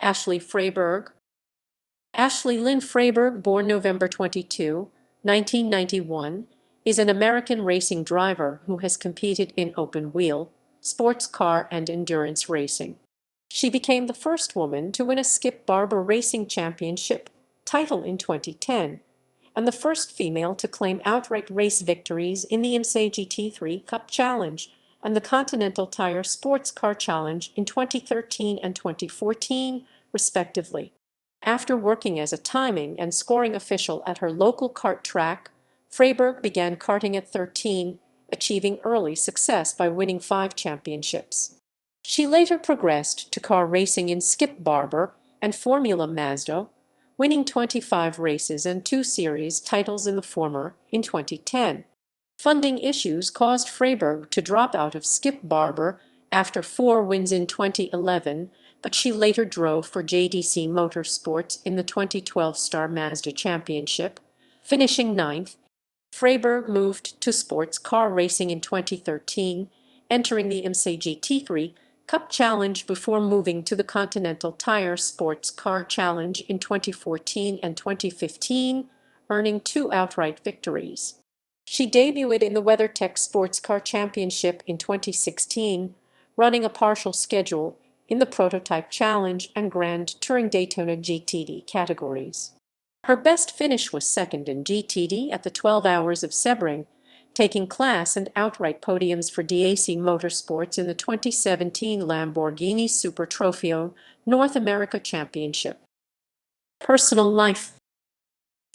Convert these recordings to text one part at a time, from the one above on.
Ashley Freiberg. Ashley Lynn Freiberg, born November 22, 1991, is an American racing driver who has competed in open-wheel, sports car, and endurance racing. She became the first woman to win a Skip Barber Racing Championship title in 2010, and the first female to claim outright race victories in the IMSA GT3 Cup Challenge and the Continental Tire SportsCar Challenge in 2013 and 2014, respectively. After working as a timing and scoring official at her local kart track, Freiberg began karting at 13, achieving early success by winning 5 championships. She later progressed to car racing in Skip Barber and Formula Mazda, winning 25 races and 2 series titles in the former in 2010. Funding issues caused Freiberg to drop out of Skip Barber after 4 wins in 2011, but she later drove for JDC MotorSports in the 2012 Star Mazda Championship, finishing 9th. Freiberg moved to sports car racing in 2013, entering the IMSA GT3 Cup Challenge before moving to the Continental Tire SportsCar Challenge in 2014 and 2015, earning 2 outright victories. She debuted in the WeatherTech SportsCar Championship in 2016, running a partial schedule in the Prototype Challenge and Grand Touring Daytona GTD categories. Her best finish was second in GTD at the 12 Hours of Sebring, taking class and outright podiums for JDC MotorSports in the 2017 Lamborghini Super Trofeo North America Championship. Personal life.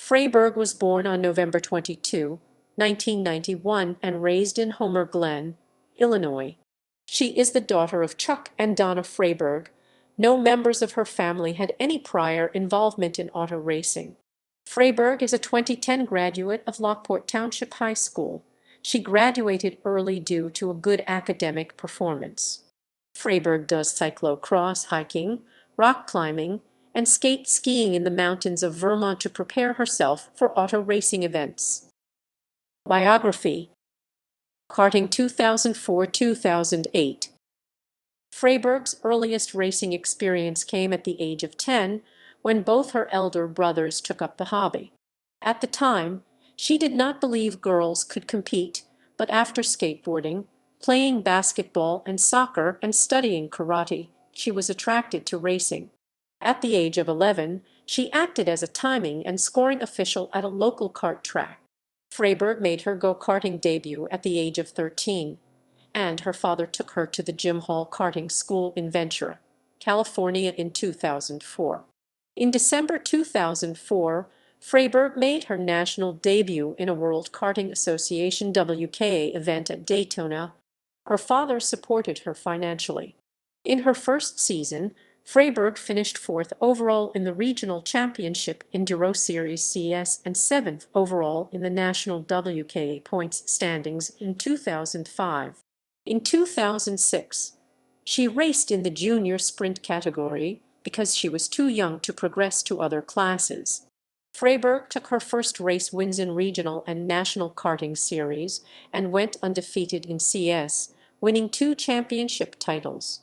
Freiberg was born on November 22, 1991, and raised in Homer Glen, Illinois. She is the daughter of Chuck and Donna Freiberg. No members of her family had any prior involvement in auto racing. Freiberg is a 2010 graduate of Lockport Township High School. She graduated early due to a good academic performance. Freiberg does cyclocross, hiking, rock climbing, and skiing in the mountains of Vermont to prepare herself for auto racing events. Biography. Karting 2004-2008. Freiberg's earliest racing experience came at the age of 10, when both her elder brothers took up the hobby. At the time, she did not believe girls could compete, but after skateboarding, playing basketball and soccer, and studying karate, she was attracted to racing. At the age of 11, she acted as a timing and scoring official at a local kart track. Freiberg made her go-karting debut at the age of 13, and her father took her to the Jim Hall Karting School in Ventura, California in 2004. In December 2004, Freiberg made her national debut in a World Karting Association WKA event at Daytona. Her father supported her financially. In her first season, Freiberg finished 4th overall in the Regional Championship Enduro Series CS and 7th overall in the National WKA points standings in 2005. In 2006, she raced in the junior sprint category because she was too young to progress to other classes. Freiberg took her first race wins in regional and national karting series and went undefeated in CS, winning 2 championship titles.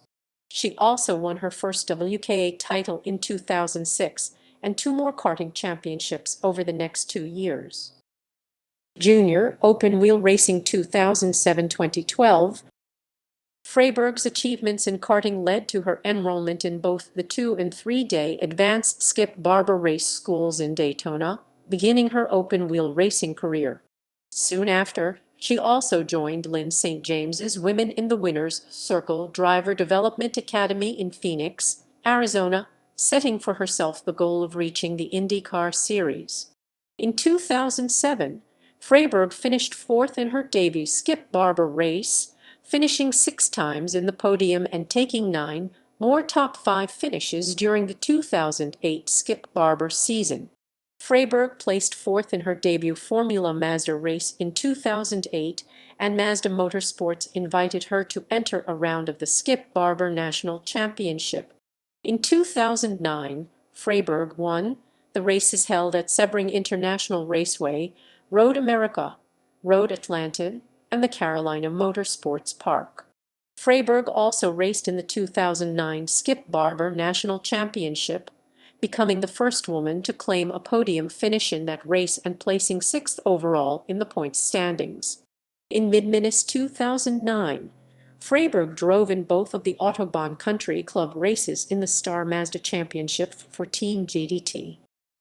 She also won her first WKA title in 2006 and 2 more karting championships over the next 2 years. Junior Open Wheel Racing 2007-2012. Freiberg's achievements in karting led to her enrollment in both the 2- and 3-day advanced Skip Barber race schools in Daytona, beginning her open-wheel racing career. Soon after, she also joined Lynn St. James's Women in the Winners Circle Driver Development Academy in Phoenix, Arizona, setting for herself the goal of reaching the IndyCar Series. In 2007, Freiberg finished 4th in her debut Skip Barber race, finishing 6 times in the podium and taking 9 more top 5 finishes during the 2008 Skip Barber season. Freiberg placed 4th in her debut Formula Mazda race in 2008, and Mazda Motorsports invited her to enter a round of the Skip Barber National Championship. In 2009, Freiberg won. The race is held at Sebring International Raceway, Road America, Road Atlanta, and the Carolina Motorsports Park. Freiberg also raced in the 2009 Skip Barber National Championship, becoming the first woman to claim a podium finish in that race and placing sixth overall in the points standings. In mid-Minus 2009, Freiberg drove in both of the Autobahn Country Club races in the Star Mazda Championship for Team JDT.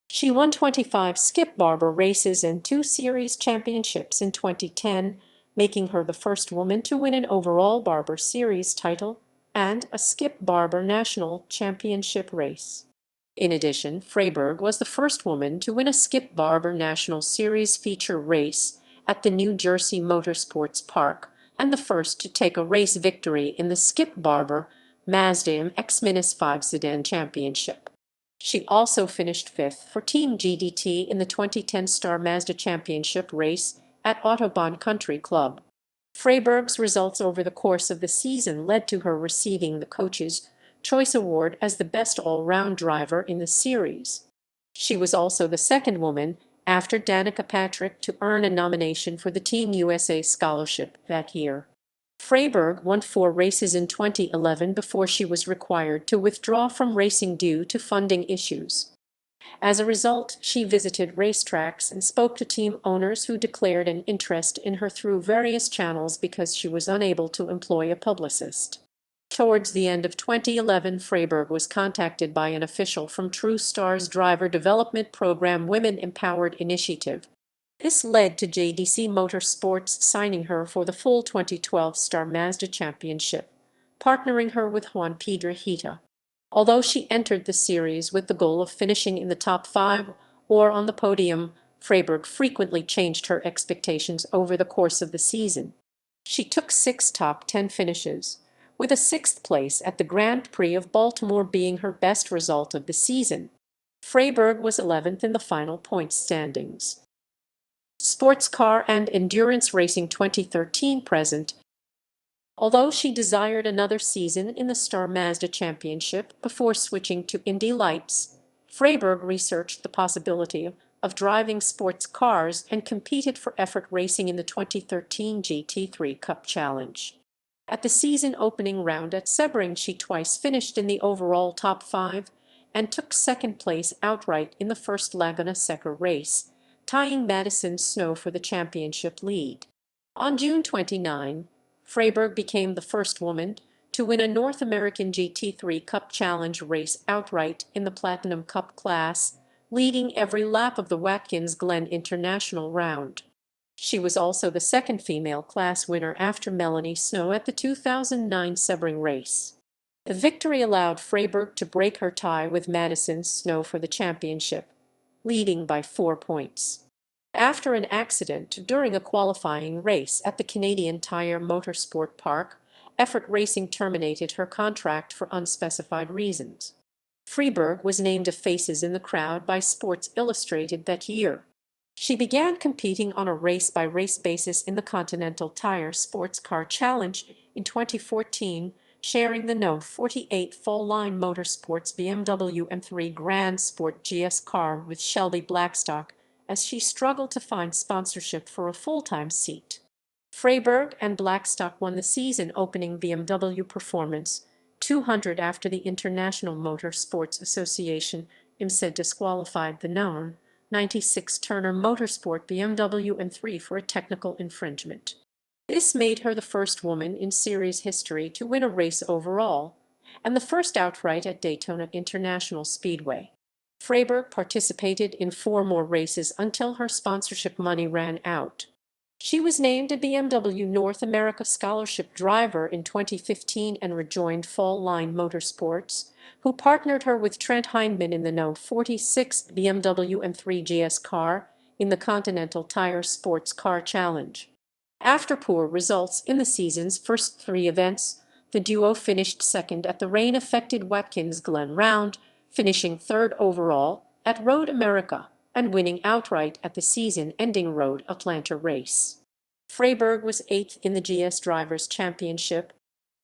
She won 25 Skip Barber races and 2 series championships in 2010, making her the first woman to win an overall Barber Series title and a Skip Barber National Championship race. In addition, Freiberg was the first woman to win a Skip Barber National Series feature race at the New Jersey MotorSports Park and the first to take a race victory in the Skip Barber Mazda MX-5 Sedan Championship. She also finished fifth for Team GDT in the 2010 Star Mazda Championship race at Autobahn Country Club. Freiberg's results over the course of the season led to her receiving the Coach's Choice Award as the best all-round driver in the series. She was also the second woman, after Danica Patrick, to earn a nomination for the Team USA Scholarship that year. Freiberg won 4 races in 2011 before she was required to withdraw from racing due to funding issues. As a result, she visited racetracks and spoke to team owners who declared an interest in her through various channels because she was unable to employ a publicist. Towards the end of 2011, Freiberg was contacted by an official from True Star's driver development program Women Empowered Initiative. This led to JDC MotorSports signing her for the full 2012 Star Mazda Championship, partnering her with Juan Piedrahita. Although she entered the series with the goal of finishing in the top 5 or on the podium, Freiberg frequently changed her expectations over the course of the season. She took 6 top 10 finishes, with a 6th place at the Grand Prix of Baltimore being her best result of the season. Freiberg was 11th in the final points standings. Sports car and endurance racing 2013 present. Although she desired another season in the Star Mazda Championship before switching to Indy Lights, Freiberg researched the possibility of driving sports cars and competed for effort racing in the 2013 GT3 Cup Challenge. At the season opening round at Sebring, she twice finished in the overall top 5 and took 2nd place outright in the first Laguna Seca race, tying Madison Snow for the championship lead. On June 29, Freiberg became the first woman to win a North American GT3 Cup Challenge race outright in the Platinum Cup class, leading every lap of the Watkins Glen International round. She was also the second female class winner after Melanie Snow at the 2009 Sebring race. The victory allowed Freiberg to break her tie with Madison Snow for the championship, leading by 4 points. After an accident during a qualifying race at the Continental Tire Motorsport Park, Effort Racing terminated her contract for unspecified reasons. Freiberg was named a Faces in the Crowd by Sports Illustrated that year. She began competing on a race-by-race basis in the Continental Tire SportsCar Challenge in 2014, sharing the No. 48 full-line Motorsports BMW M3 Grand Sport GS car with Shelby Blackstock, as she struggled to find sponsorship for a full-time seat. Freiberg and Blackstock won the season-opening BMW Performance 200 after the International Motorsports Association IMSA disqualified the known 96 Turner Motorsport BMW M3 for a technical infringement. This made her the first woman in series history to win a race overall, and the first outright at Daytona International Speedway. Freiberg participated in 4 more races until her sponsorship money ran out. She was named a BMW North America Scholarship Driver in 2015 and rejoined Fall Line Motorsports, who partnered her with Trent Hindman in the No. 46 BMW M3 GS car in the Continental Tire SportsCar Challenge. After poor results in the season's first 3 events, the duo finished second at the rain-affected Watkins Glen round, finishing 3rd overall at Road America and winning outright at the season-ending Road Atlanta race. Freiberg was 8th in the GS Drivers' Championship.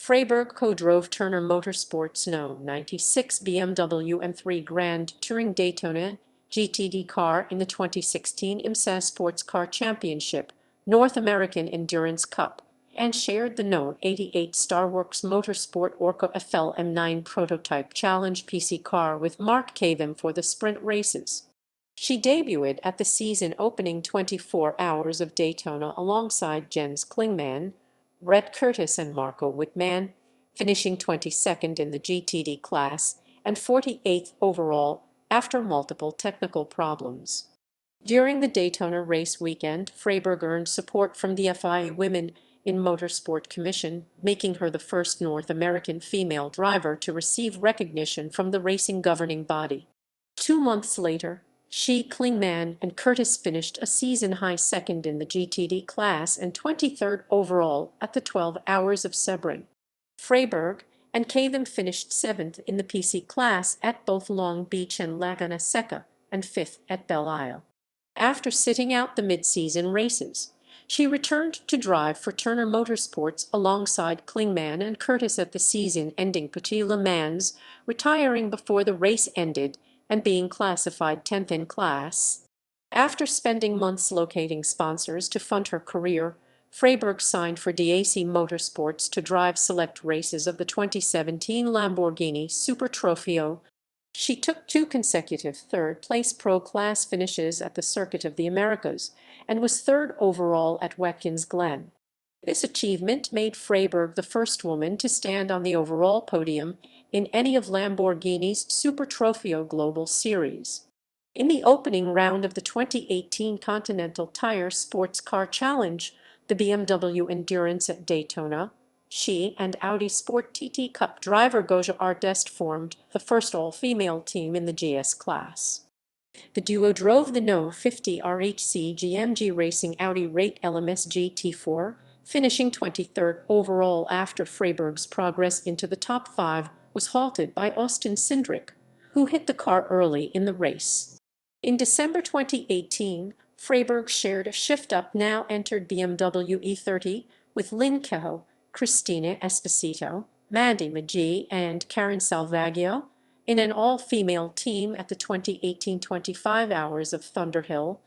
Freiberg co-drove Turner Motorsports' No. 96 BMW M3 Grand Touring Daytona GTD car in the 2016 IMSA Sports Car Championship North American Endurance Cup, and shared the known '88 Starworks Motorsport Orca FLM9 Prototype Challenge PC car with Mark Caven for the sprint races. She debuted at the season-opening 24 Hours of Daytona alongside Jens Klingman, Brett Curtis and Marco Wittmann, finishing 22nd in the GTD class and 48th overall after multiple technical problems. During the Daytona race weekend, Freiberg earned support from the FIA Women in Motorsport Commission, making her the first North American female driver to receive recognition from the racing governing body. 2 months later, she, Klingman, and Curtis finished a season-high second in the GTD class and 23rd overall at the 12 Hours of Sebring. Freiberg and Caven finished 7th in the PC class at both Long Beach and Laguna Seca, and 5th at Belle Isle. After sitting out the mid-season races, she returned to drive for Turner Motorsports alongside Klingman and Curtis at the season-ending Petit Le Mans, retiring before the race ended and being classified 10th in class. After spending months locating sponsors to fund her career, Freiberg signed for JDC MotorSports to drive select races of the 2017 Lamborghini Super Trofeo. She took 2 consecutive third-place Pro Class finishes at the Circuit of the Americas and was 3rd overall at Watkins Glen. This achievement made Freiberg the first woman to stand on the overall podium in any of Lamborghini's Super Trofeo Global Series. In the opening round of the 2018 Continental Tire SportsCar Challenge, the BMW Endurance at Daytona, she and Audi Sport TT Cup driver Goja Ardest formed the first all-female team in the GS class. The duo drove the No. 50 RHC GMG Racing Audi Rate LMS GT4, finishing 23rd overall after Freiberg's progress into the top 5 was halted by Austin Cindric, who hit the car early in the race. In December 2018, Freiberg shared a shift-up now entered BMW E30 with Lynn Kehoe, Christina Esposito, Mandy McGee, and Karen Salvaggio in an all-female team at the 2018 25 Hours of Thunderhill,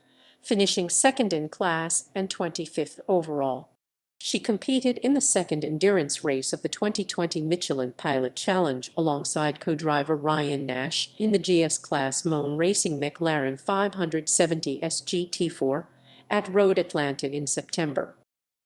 finishing 2nd in class and 25th overall. She competed in the second endurance race of the 2020 Michelin Pilot Challenge alongside co-driver Ryan Nash in the GS Class Moen Racing McLaren 570 SGT4 at Road Atlanta in September.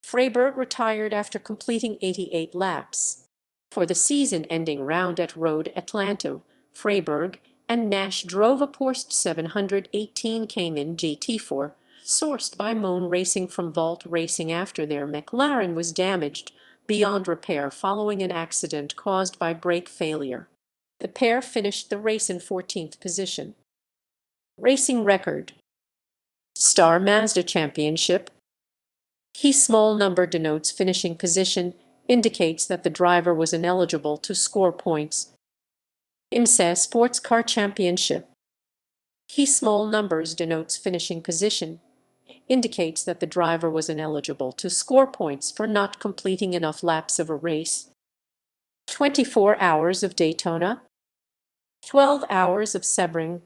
Freiberg retired after completing 88 laps. For the season-ending round at Road Atlanta, Freiberg and Nash drove a Porsche 718 Cayman GT4, sourced by Moen Racing from Vault Racing after their McLaren was damaged beyond repair following an accident caused by brake failure. The pair finished the race in 14th position. Racing record: Star Mazda Championship. Key small number denotes finishing position, indicates that the driver was ineligible to score points. IMSA SportsCar Championship. Key small numbers denotes finishing position, indicates that the driver was ineligible to score points for not completing enough laps of a race. 24 Hours of Daytona. 12 Hours of Sebring.